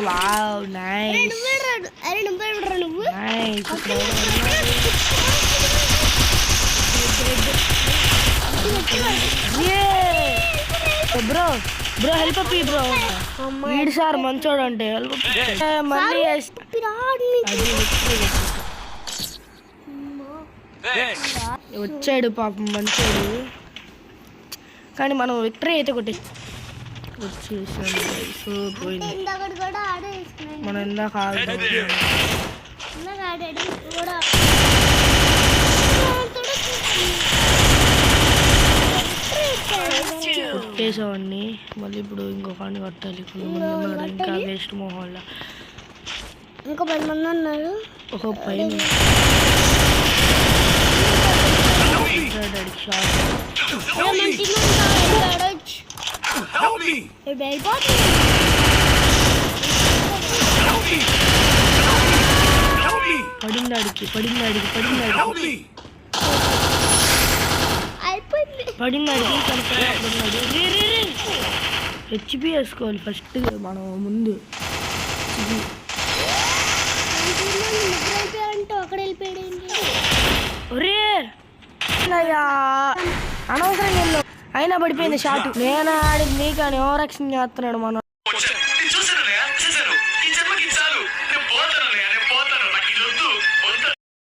wow nice bro bro help అప్పి bro వీడు sir మంచోడు అంటే మళ్ళీ వచ్చాడు పాపం మంచోడు కానీ మనం విక్టరీ అయితే కొట్టి వచ్చేసాను సో పోయింది మనం ఇందాక కొట్టేసావాడిని మళ్ళీ ఇప్పుడు ఇంకొకడిని కొట్టాలి ఇంకా వేస్ట్ మొహోళ్ళ ఇంకో 10 మంది ఉన్నారు ఒక పైన పడిందాడికి హెచ్పి వేసుకోవాలి ఫస్ట్ మనం ముందు అనవసరంగా అయినా పడిపోయింది షాట్ నేను ఆడింది కానీ ఓవరాక్షన్ చేస్తున్నాడు మనం